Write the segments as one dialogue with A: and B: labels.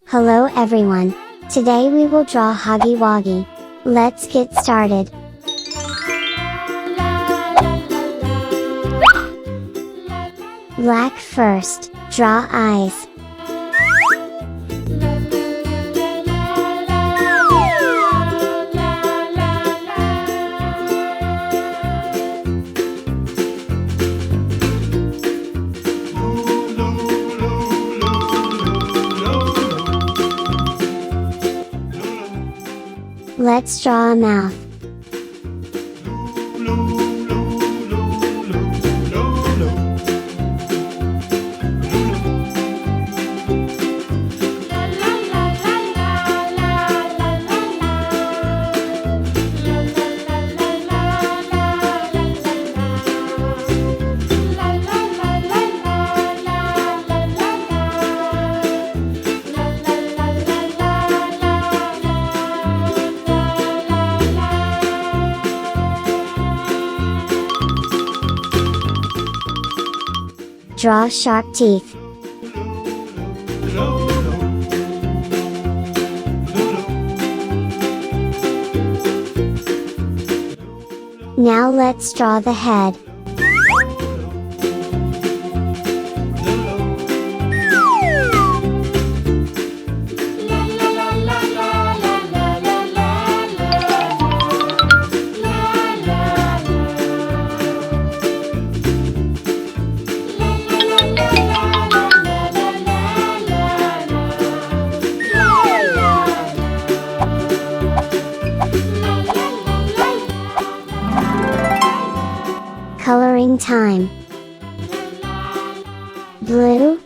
A: Hello everyone. Today we will draw Huggy Wuggy. Let's get started. Black first, draw eyes. Let's draw a mouth. Draw sharp teeth. Now let's draw the head. Coloring time. Blue,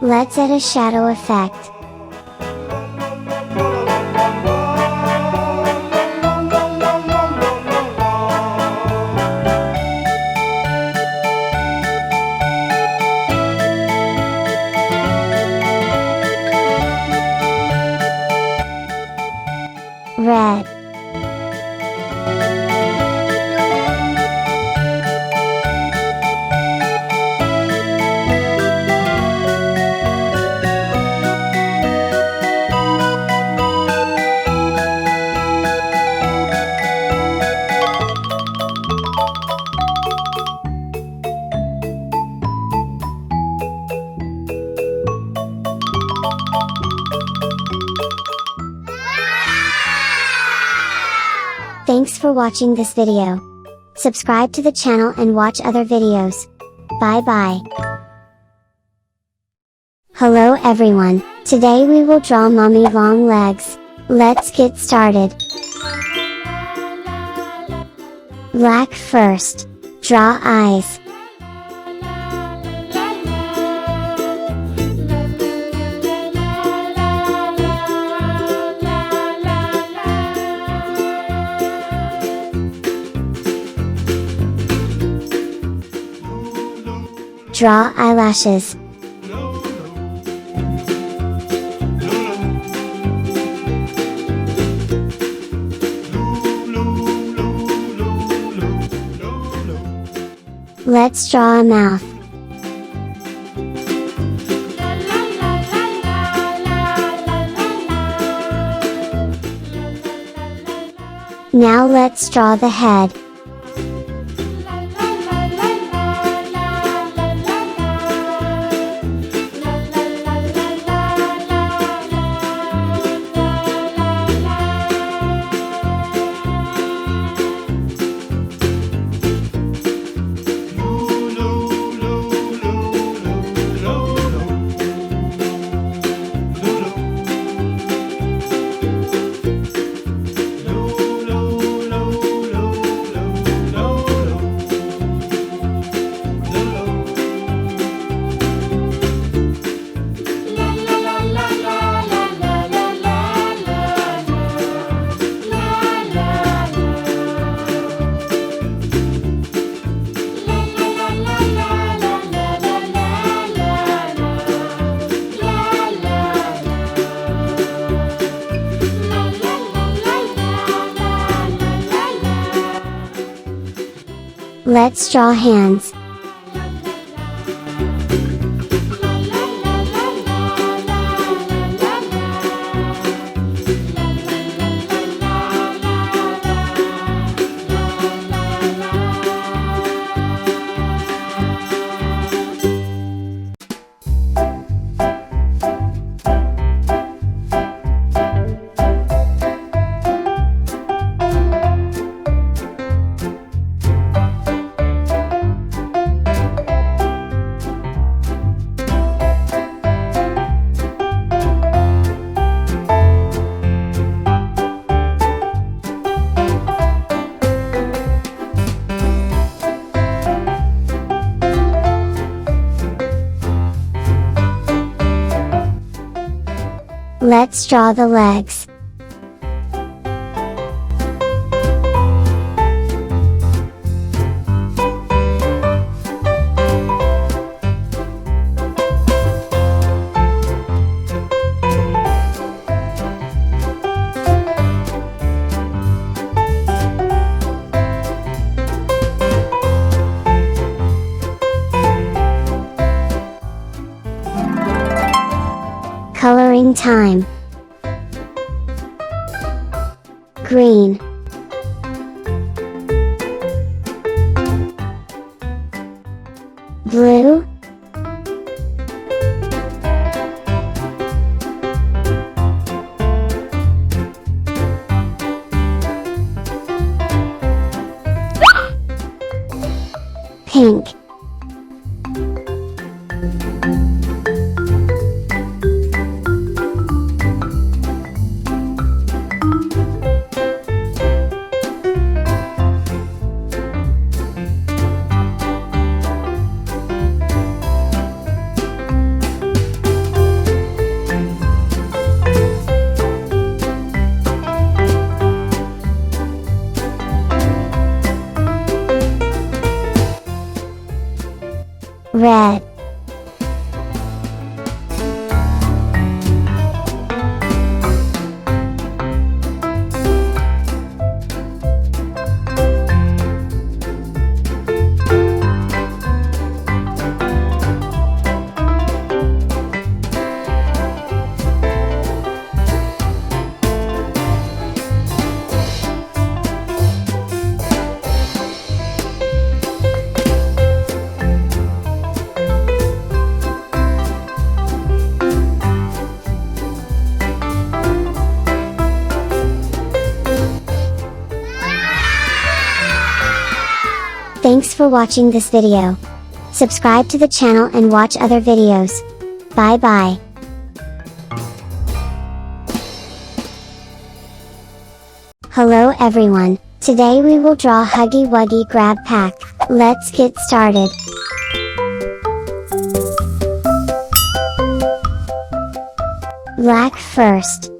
A: let's add a shadow effect. Red. Thanks for watching this video. Subscribe to the channel and watch other videos. Bye bye. Hello everyone, today we will draw mommy long legs. Let's get started. Black first, draw eyes. Draw eyelashes. Let's draw a mouth. Now let's draw the head. Let's draw hands. Let's draw the legs. Coloring time. Green, blue, pink, red, Thanks for watching this video. Subscribe to the channel and watch other videos. Bye bye. Hello everyone, today we will draw Huggy Wuggy grab pack. Let's get started. Black first.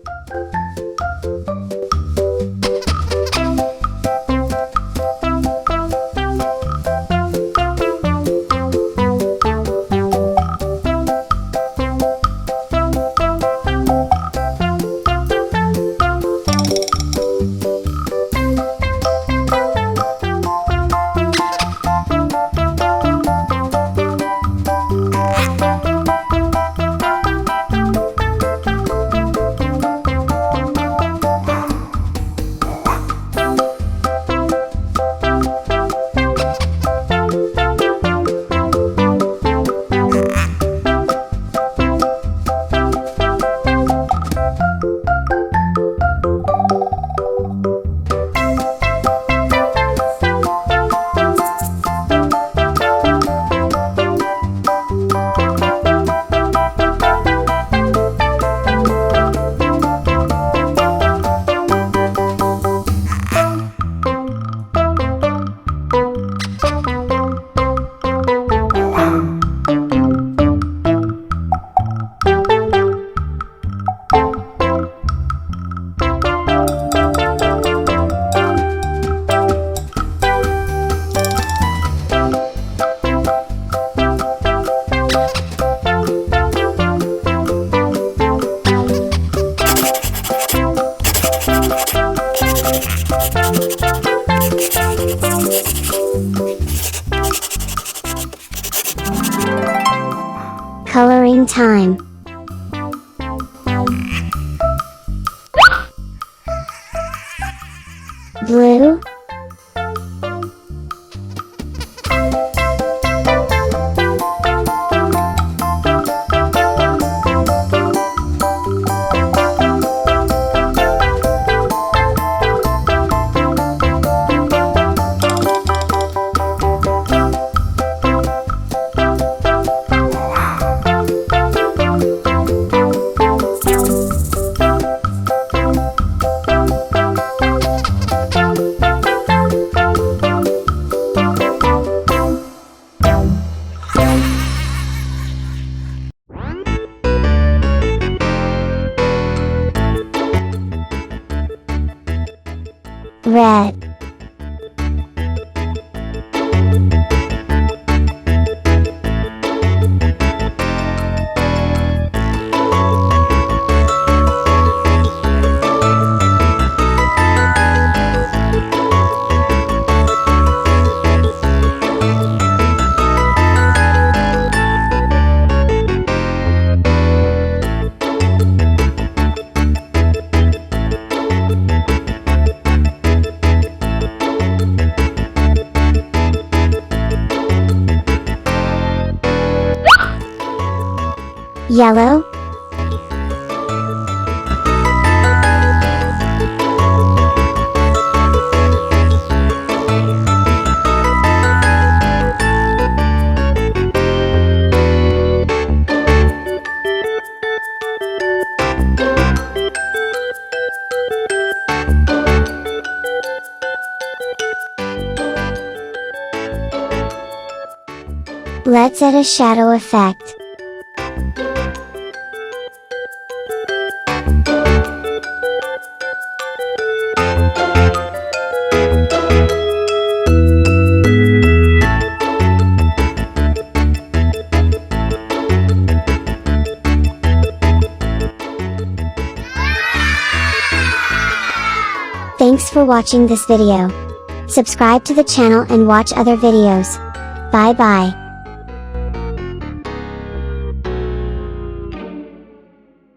A: coloring time. Blue, red, yellow, let's add a shadow effect. Thanks for watching this video. Subscribe to the channel and watch other videos. Bye bye.